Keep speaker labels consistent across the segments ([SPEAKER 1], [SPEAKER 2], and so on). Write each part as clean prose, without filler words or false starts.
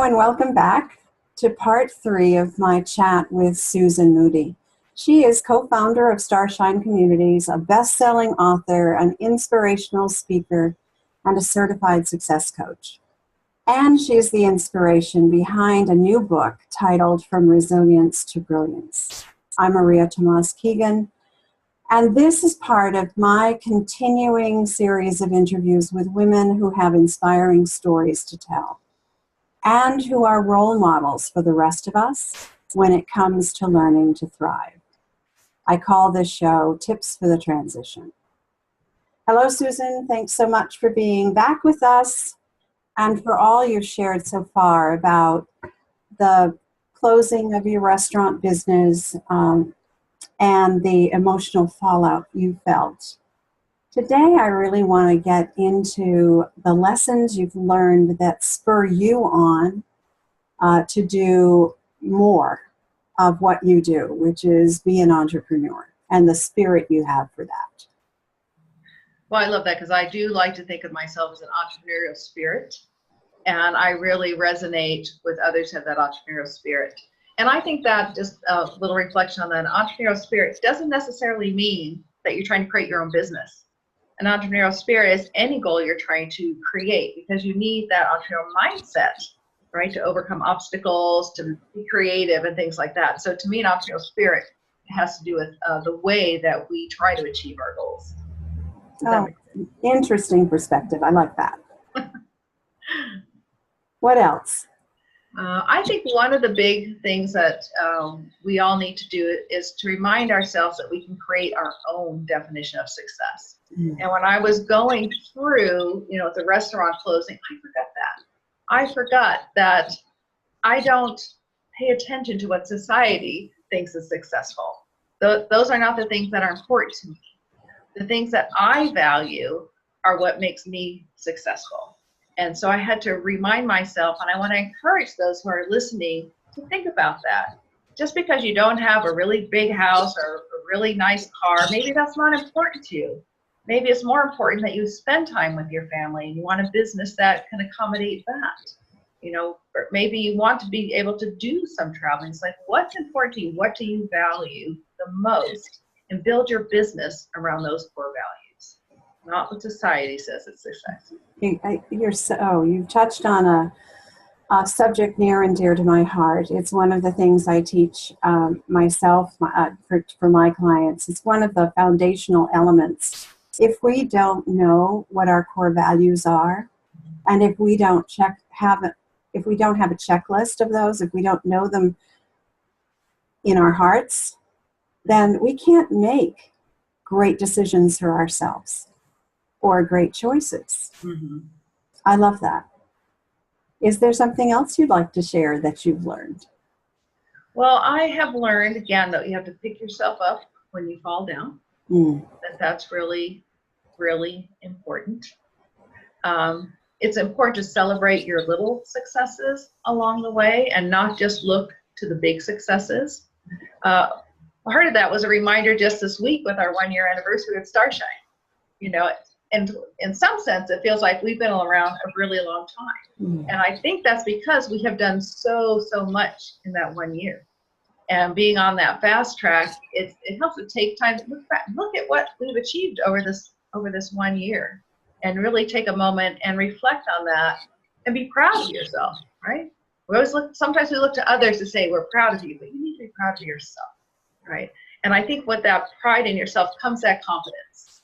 [SPEAKER 1] Hello and welcome back to part 3 of my chat with Susan Moody. She is co-founder of Starshine Communities, a best-selling author, an inspirational speaker, and a certified success coach. And she is the inspiration behind a new book titled From Resilience to Brilliance. I'm Maria Tomas Keegan, and this is part of my continuing series of interviews with women who have inspiring stories to tell, and who are role models for the rest of us when it comes to learning to thrive. I call this show Tips for the Transition. Hello, Susan. Thanks so much for being back with us and for all you've shared so far about the closing of your restaurant business and the emotional fallout you felt. Today, I really want to get into the lessons you've learned that spur you on to do more of what you do, which is be an entrepreneur, and the spirit you have for that.
[SPEAKER 2] Well, I love that because I do like to think of myself as an entrepreneurial spirit, and I really resonate with others who have that entrepreneurial spirit. And I think that just a little reflection on that entrepreneurial spirit doesn't necessarily mean that you're trying to create your own business. An entrepreneurial spirit is any goal you're trying to create, because you need that entrepreneurial mindset, right, to overcome obstacles, to be creative and things like that. So to me, an entrepreneurial spirit has to do with the way that we try to achieve our goals.
[SPEAKER 1] Oh, interesting perspective. I like that. What else?
[SPEAKER 2] I think one of the big things that we all need to do is to remind ourselves that we can create our own definition of success. And when I was going through, the restaurant closing, I forgot that I don't pay attention to what society thinks is successful. Those are not the things that are important to me. The things that I value are what makes me successful. And so I had to remind myself, and I want to encourage those who are listening to think about that. Just because you don't have a really big house or a really nice car, maybe that's not important to you. Maybe it's more important that you spend time with your family and you want a business that can accommodate that. Or maybe you want to be able to do some traveling. It's like, what's important to you? What do you value the most? And build your business around those core values, not what society says is success.
[SPEAKER 1] You've touched on a subject near and dear to my heart. It's one of the things I teach myself for my clients. It's one of the foundational elements. If we don't know what our core values are, and if we don't have a checklist of those, if we don't know them in our hearts, then we can't make great decisions for ourselves or great choices. Mm-hmm. I love that. Is there something else you'd like to share that you've learned?
[SPEAKER 2] Well, I have learned, again, that you have to pick yourself up when you fall down. That's really, really important. It's important to celebrate your little successes along the way and not just look to the big successes. Part of that was a reminder just this week with our 1-year anniversary of Starshine. And in some sense, it feels like we've been around a really long time. And I think that's because we have done so much in that 1 year. And being on that fast track, it helps to take time to look back, look at what we've achieved over this 1 year, and really take a moment and reflect on that and be proud of yourself, right? Sometimes we look to others to say we're proud of you, but you need to be proud of yourself, right? And I think with that pride in yourself comes that confidence,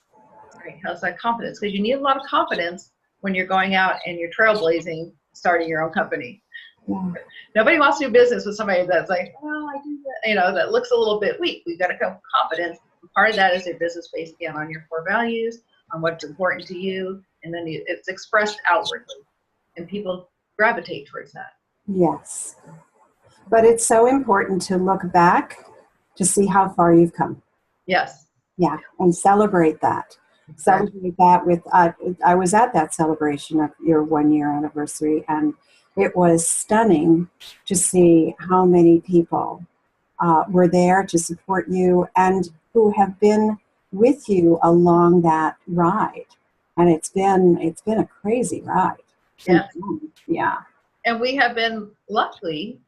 [SPEAKER 2] right? How's that confidence? Because you need a lot of confidence when you're going out and you're trailblazing, starting your own company. Yeah. Nobody wants to do business with somebody that's like, well, I do that, that looks a little bit weak. We've got to come with confidence. Part of that is your business based again on your core values, on what's important to you, and then it's expressed outwardly, and people gravitate towards that.
[SPEAKER 1] Yes. But it's so important to look back to see how far you've come.
[SPEAKER 2] Yes.
[SPEAKER 1] Yeah, and celebrate that. Celebrate that with, I was at that celebration of your 1-year anniversary, and it was stunning to see how many people were there to support you and who have been with you along that ride. And it's been a crazy ride.
[SPEAKER 2] Yeah.
[SPEAKER 1] Yeah.
[SPEAKER 2] And we have been lucky,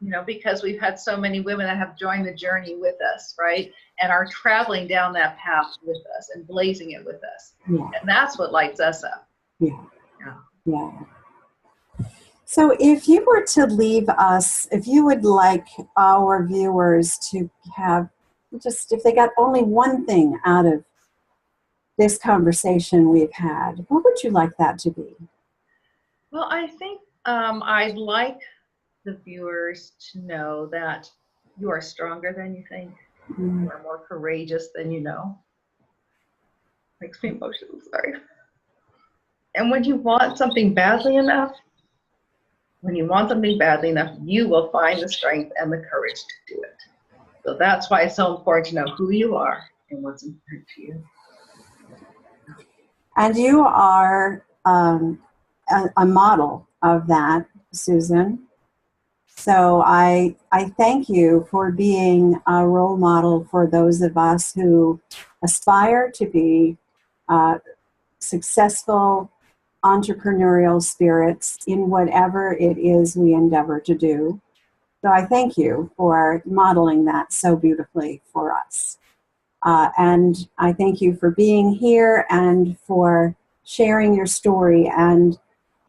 [SPEAKER 2] you know, because we've had so many women that have joined the journey with us, right? And are traveling down that path with us and blazing it with us.
[SPEAKER 1] Yeah.
[SPEAKER 2] And that's what lights us up.
[SPEAKER 1] Yeah.
[SPEAKER 2] Yeah.
[SPEAKER 1] Yeah. So if you were to leave us, if you would like our viewers to have just, if they got only one thing out of this conversation we've had, what would you like that to be?
[SPEAKER 2] Well, I think I'd like the viewers to know that you are stronger than you think.
[SPEAKER 1] Mm.
[SPEAKER 2] You are more courageous than you know. Makes me emotional, sorry. And when you want something badly enough, you will find the strength and the courage to do it. So that's why it's so important to know who you are and what's important to you.
[SPEAKER 1] And you are a model of that, Susan. So I thank you for being a role model for those of us who aspire to be successful entrepreneurial spirits in whatever it is we endeavor to do. So I thank you for modeling that so beautifully for us. And I thank you for being here and for sharing your story and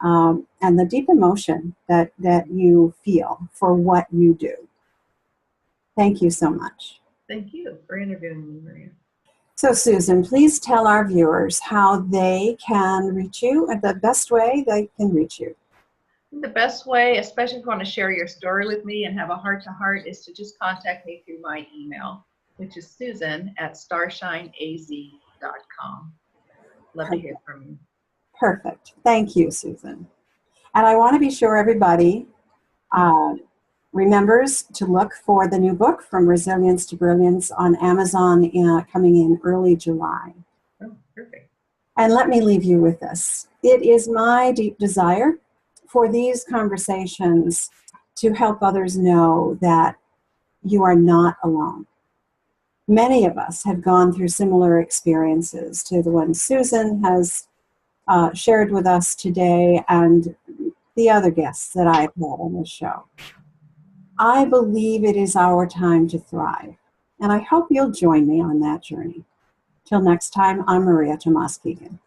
[SPEAKER 1] the deep emotion that you feel for what you do. Thank you so much.
[SPEAKER 2] Thank you for interviewing me, Maria.
[SPEAKER 1] So Susan, please tell our viewers how they can reach you and the best way they can reach you.
[SPEAKER 2] The best way, especially if you want to share your story with me and have a heart-to-heart, is to just contact me through my email, which is susan@StarshineAZ.com. Love to hear from you.
[SPEAKER 1] Perfect. Thank you, Susan. And I want to be sure everybody remembers to look for the new book, From Resilience to Brilliance, on Amazon coming in early July.
[SPEAKER 2] Oh, perfect.
[SPEAKER 1] And let me leave you with this. It is my deep desire for these conversations to help others know that you are not alone. Many of us have gone through similar experiences to the one Susan has shared with us today and the other guests that I've had on this show. I believe it is our time to thrive, and I hope you'll join me on that journey. Till next time, I'm Maria Tomas Keegan.